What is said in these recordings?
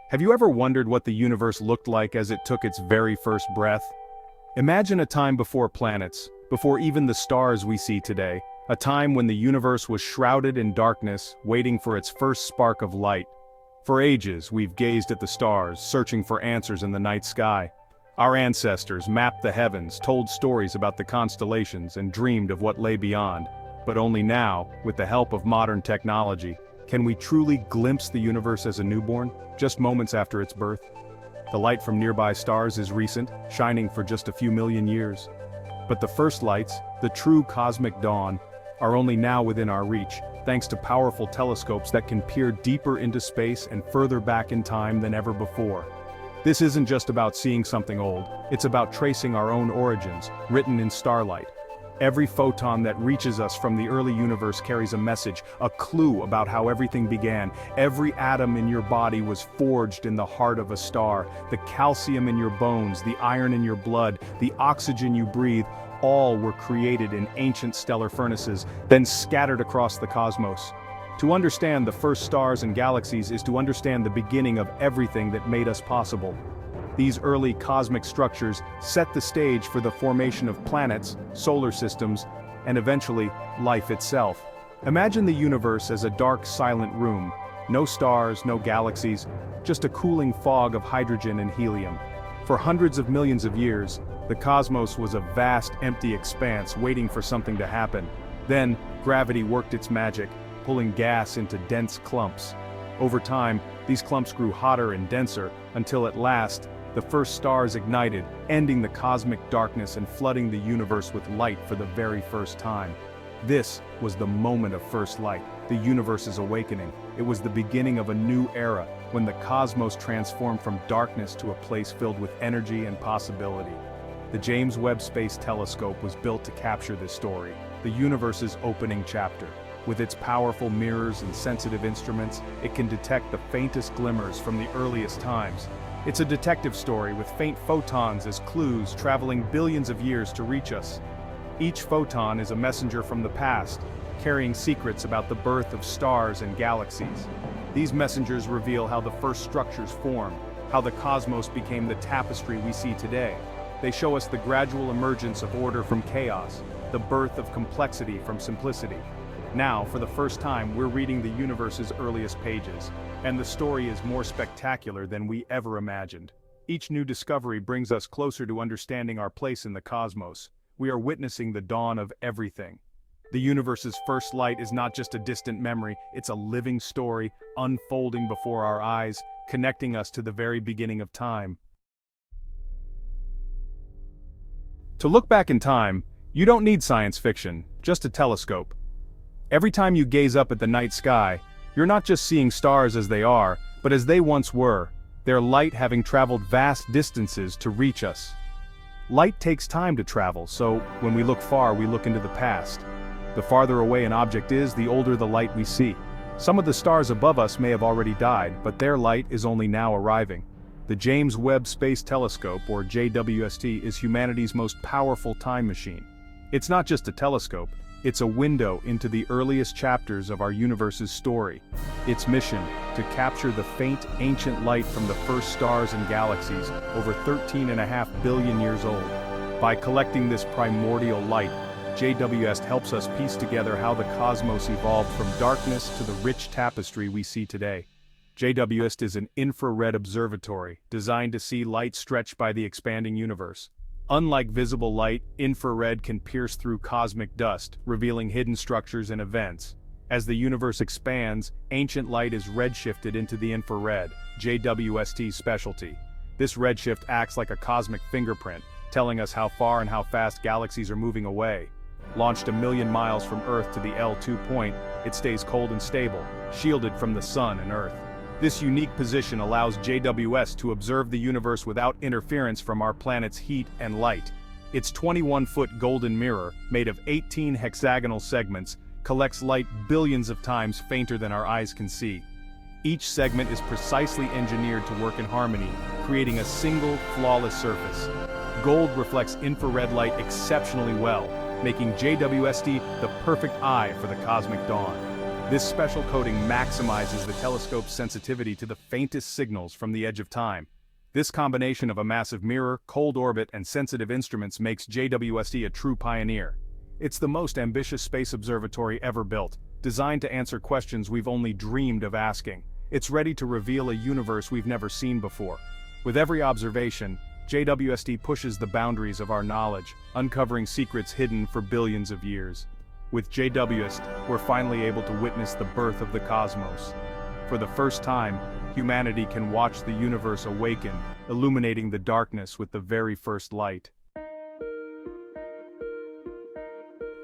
Have you ever wondered what the universe looked like as it took its very first breath? Imagine a time before planets, before even the stars we see today, a time when the universe was shrouded in darkness, waiting for its first spark of light. For ages, we've gazed at the stars, searching for answers in the night sky. Our ancestors mapped the heavens, told stories about the constellations, and dreamed of what lay beyond. But only now, with the help of modern technology, can we truly glimpse the universe as a newborn, just moments after its birth? The light from nearby stars is recent, shining for just a few million years. But the first lights, the true cosmic dawn, are only now within our reach, thanks to powerful telescopes that can peer deeper into space and further back in time than ever before. This isn't just about seeing something old, it's about tracing our own origins, written in starlight. Every photon that reaches us from the early universe carries a message, a clue about how everything began. Every atom in your body was forged in the heart of a star. The calcium in your bones, the iron in your blood, the oxygen you breathe, all were created in ancient stellar furnaces, then scattered across the cosmos. To understand the first stars and galaxies is to understand the beginning of everything that made us possible. These early cosmic structures set the stage for the formation of planets, solar systems, and eventually, life itself. Imagine the universe as a dark, silent room. No stars, no galaxies, just a cooling fog of hydrogen and helium. For hundreds of millions of years, the cosmos was a vast, empty expanse waiting for something to happen. Then, gravity worked its magic, pulling gas into dense clumps. Over time, these clumps grew hotter and denser, until at last, the first stars ignited, ending the cosmic darkness and flooding the universe with light for the very first time. This was the moment of first light, the universe's awakening. It was the beginning of a new era, when the cosmos transformed from darkness to a place filled with energy and possibility. The James Webb Space Telescope was built to capture this story, the universe's opening chapter. With its powerful mirrors and sensitive instruments, it can detect the faintest glimmers from the earliest times. It's a detective story with faint photons as clues traveling billions of years to reach us. Each photon is a messenger from the past, carrying secrets about the birth of stars and galaxies. These messengers reveal how the first structures formed, how the cosmos became the tapestry we see today. They show us the gradual emergence of order from chaos, the birth of complexity from simplicity. Now, for the first time, we're reading the universe's earliest pages, and the story is more spectacular than we ever imagined. Each new discovery brings us closer to understanding our place in the cosmos. We are witnessing the dawn of everything. The universe's first light is not just a distant memory, it's a living story, unfolding before our eyes, connecting us to the very beginning of time. To look back in time, you don't need science fiction, just a telescope. Every time you gaze up at the night sky, you're not just seeing stars as they are, but as they once were, their light having traveled vast distances to reach us. Light takes time to travel, so when we look far, we look into the past. The farther away an object is, the older the light we see. Some of the stars above us may have already died, but their light is only now arriving. The James Webb Space Telescope, or JWST, is humanity's most powerful time machine. It's not just a telescope. It's a window into the earliest chapters of our universe's story. Its mission, to capture the faint, ancient light from the first stars and galaxies, over 13.5 billion years old. By collecting this primordial light, JWST helps us piece together how the cosmos evolved from darkness to the rich tapestry we see today. JWST is an infrared observatory, designed to see light stretched by the expanding universe. Unlike visible light, infrared can pierce through cosmic dust, revealing hidden structures and events. As the universe expands, ancient light is redshifted into the infrared, JWST's specialty. This redshift acts like a cosmic fingerprint, telling us how far and how fast galaxies are moving away. Launched 1 million miles from Earth to the L2 point, it stays cold and stable, shielded from the Sun and Earth. This unique position allows JWST to observe the universe without interference from our planet's heat and light. Its 21-foot golden mirror, made of 18 hexagonal segments, collects light billions of times fainter than our eyes can see. Each segment is precisely engineered to work in harmony, creating a single, flawless surface. Gold reflects infrared light exceptionally well, making JWST the perfect eye for the cosmic dawn. This special coating maximizes the telescope's sensitivity to the faintest signals from the edge of time. This combination of a massive mirror, cold orbit, and sensitive instruments makes JWST a true pioneer. It's the most ambitious space observatory ever built, designed to answer questions we've only dreamed of asking. It's ready to reveal a universe we've never seen before. With every observation, JWST pushes the boundaries of our knowledge, uncovering secrets hidden for billions of years. With JWST, we're finally able to witness the birth of the cosmos. For the first time, humanity can watch the universe awaken, illuminating the darkness with the very first light.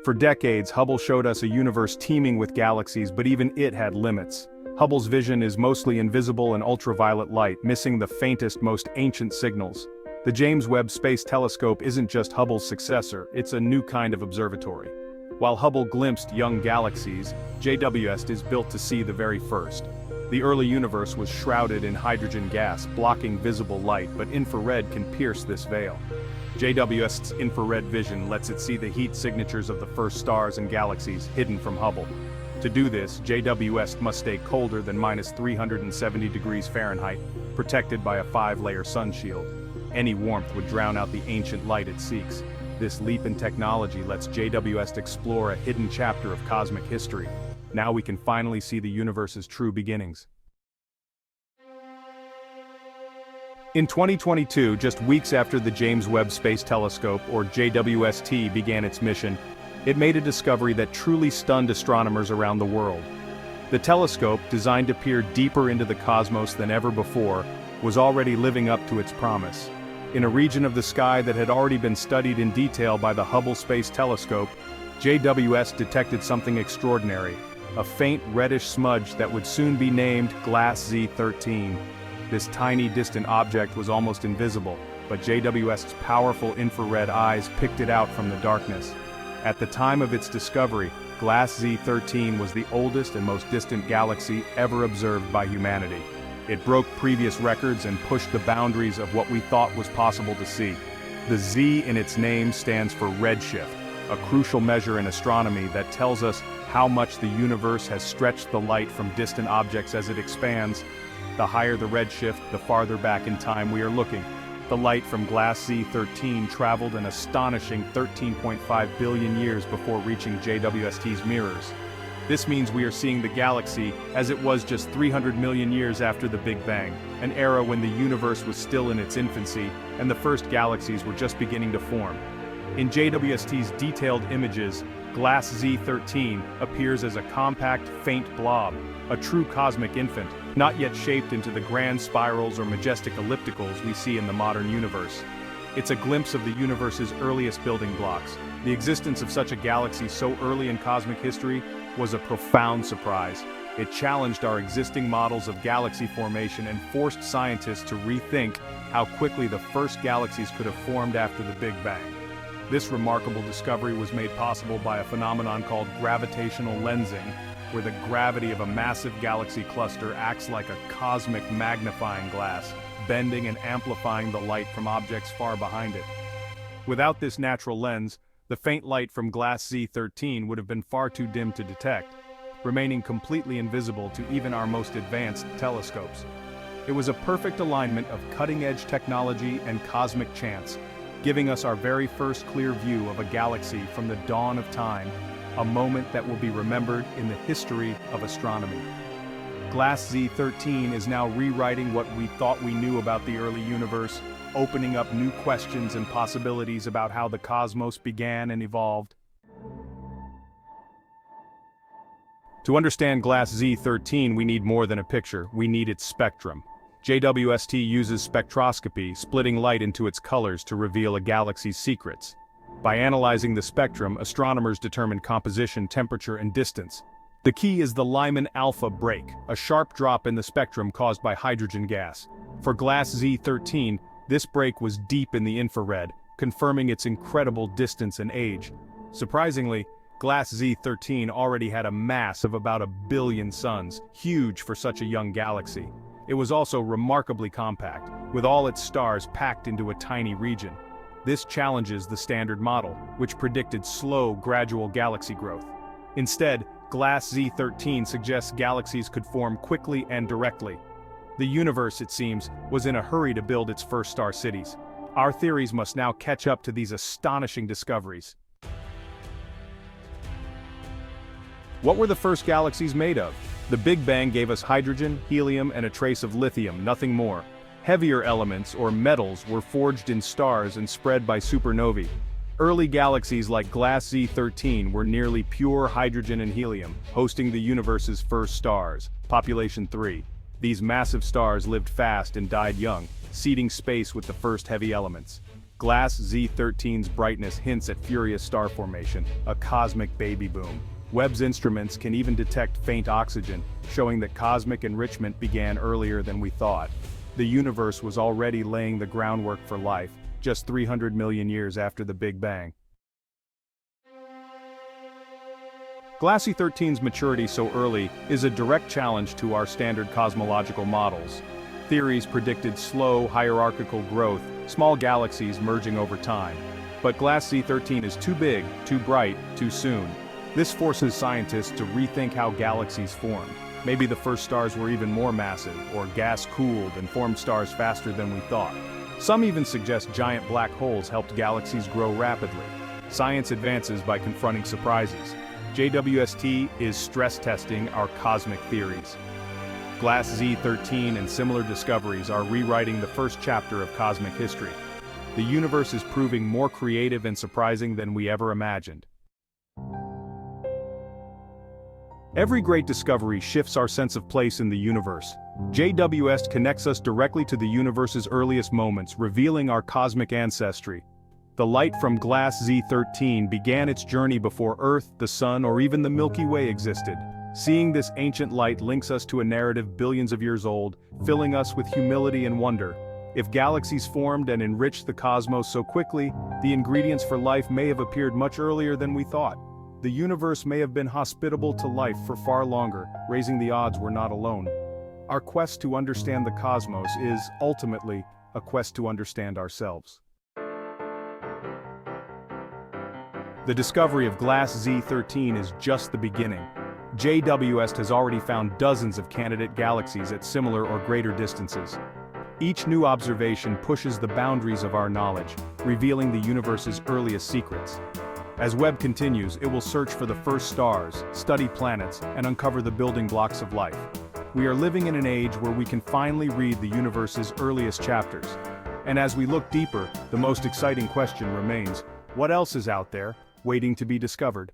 For decades, Hubble showed us a universe teeming with galaxies, but even it had limits. Hubble's vision is mostly invisible and ultraviolet light, missing the faintest, most ancient signals. The James Webb Space Telescope isn't just Hubble's successor, it's a new kind of observatory. While Hubble glimpsed young galaxies, JWST is built to see the very first. The early universe was shrouded in hydrogen gas, blocking visible light, but infrared can pierce this veil. JWST's infrared vision lets it see the heat signatures of the first stars and galaxies hidden from Hubble. To do this, JWST must stay colder than -370 degrees Fahrenheit, protected by a 5-layer sun shield. Any warmth would drown out the ancient light it seeks. This leap in technology lets JWST explore a hidden chapter of cosmic history. Now we can finally see the universe's true beginnings. In 2022, just weeks after the James Webb Space Telescope, or JWST, began its mission, it made a discovery that truly stunned astronomers around the world. The telescope, designed to peer deeper into the cosmos than ever before, was already living up to its promise. In a region of the sky that had already been studied in detail by the Hubble Space Telescope, JWST detected something extraordinary, a faint reddish smudge that would soon be named Galaxy Z13. This tiny distant object was almost invisible, but JWST's powerful infrared eyes picked it out from the darkness. At the time of its discovery, Galaxy Z13 was the oldest and most distant galaxy ever observed by humanity. It broke previous records and pushed the boundaries of what we thought was possible to see. The Z in its name stands for redshift, a crucial measure in astronomy that tells us how much the universe has stretched the light from distant objects as it expands. The higher the redshift, the farther back in time we are looking. The light from Galaxy Z13 traveled an astonishing 13.5 billion years before reaching JWST's mirrors. This means we are seeing the galaxy as it was just 300 million years after the Big Bang, an era when the universe was still in its infancy and the first galaxies were just beginning to form. In JWST's detailed images, Galaxy Z13 appears as a compact, faint blob, a true cosmic infant, not yet shaped into the grand spirals or majestic ellipticals we see in the modern universe. It's a glimpse of the universe's earliest building blocks. The existence of such a galaxy so early in cosmic history was a profound surprise. It challenged our existing models of galaxy formation and forced scientists to rethink how quickly the first galaxies could have formed after the Big Bang. This remarkable discovery was made possible by a phenomenon called gravitational lensing, where the gravity of a massive galaxy cluster acts like a cosmic magnifying glass, bending and amplifying the light from objects far behind it. Without this natural lens, the faint light from Galaxy Z13 would have been far too dim to detect, remaining completely invisible to even our most advanced telescopes. It was a perfect alignment of cutting-edge technology and cosmic chance, giving us our very first clear view of a galaxy from the dawn of time, a moment that will be remembered in the history of astronomy. Galaxy Z13 is now rewriting what we thought we knew about the early universe, opening up new questions and possibilities about how the cosmos began and evolved. To understand Galaxy Z13, we need more than a picture, we need its spectrum. JWST uses spectroscopy, splitting light into its colors to reveal a galaxy's secrets. By analyzing the spectrum, astronomers determine composition, temperature, and distance. The key is the Lyman alpha break, a sharp drop in the spectrum caused by hydrogen gas. For Galaxy Z13, this break was deep in the infrared, confirming its incredible distance and age. Surprisingly, Galaxy Z13 already had a mass of about 1 billion suns, huge for such a young galaxy. It was also remarkably compact, with all its stars packed into a tiny region. This challenges the standard model, which predicted slow, gradual galaxy growth. Instead, Glass Z13 suggests galaxies could form quickly and directly. The universe, it seems, was in a hurry to build its first star cities. Our theories must now catch up to these astonishing discoveries. What were the first galaxies made of? The Big Bang gave us hydrogen, helium, and a trace of lithium, nothing more. Heavier elements, or metals, were forged in stars and spread by supernovae. Early galaxies like Glass Z13 were nearly pure hydrogen and helium, hosting the universe's first stars, population 3. These massive stars lived fast and died young, seeding space with the first heavy elements. Glass Z13's brightness hints at furious star formation, a cosmic baby boom. Webb's instruments can even detect faint oxygen, showing that cosmic enrichment began earlier than we thought. The universe was already laying the groundwork for life, just 300 million years after the Big Bang. Glass Z13's maturity so early is a direct challenge to our standard cosmological models. Theories predicted slow, hierarchical growth, small galaxies merging over time. But Glass Z13 is too big, too bright, too soon. This forces scientists to rethink how galaxies formed. Maybe the first stars were even more massive, or gas-cooled and formed stars faster than we thought. Some even suggest giant black holes helped galaxies grow rapidly. Science advances by confronting surprises. JWST is stress testing our cosmic theories. Glass Z13 and similar discoveries are rewriting the first chapter of cosmic history. The universe is proving more creative and surprising than we ever imagined. Every great discovery shifts our sense of place in the universe. JWST connects us directly to the universe's earliest moments, revealing our cosmic ancestry. The light from Glass Z13 began its journey before Earth, the Sun, or even the Milky Way existed. Seeing this ancient light links us to a narrative billions of years old, filling us with humility and wonder. If galaxies formed and enriched the cosmos so quickly, the ingredients for life may have appeared much earlier than we thought. The universe may have been hospitable to life for far longer, raising the odds we're not alone. Our quest to understand the cosmos is, ultimately, a quest to understand ourselves. The discovery of Glass Z13 is just the beginning. JWST has already found dozens of candidate galaxies at similar or greater distances. Each new observation pushes the boundaries of our knowledge, revealing the universe's earliest secrets. As Webb continues, it will search for the first stars, study planets, and uncover the building blocks of life. We are living in an age where we can finally read the universe's earliest chapters. And as we look deeper, the most exciting question remains: what else is out there, waiting to be discovered?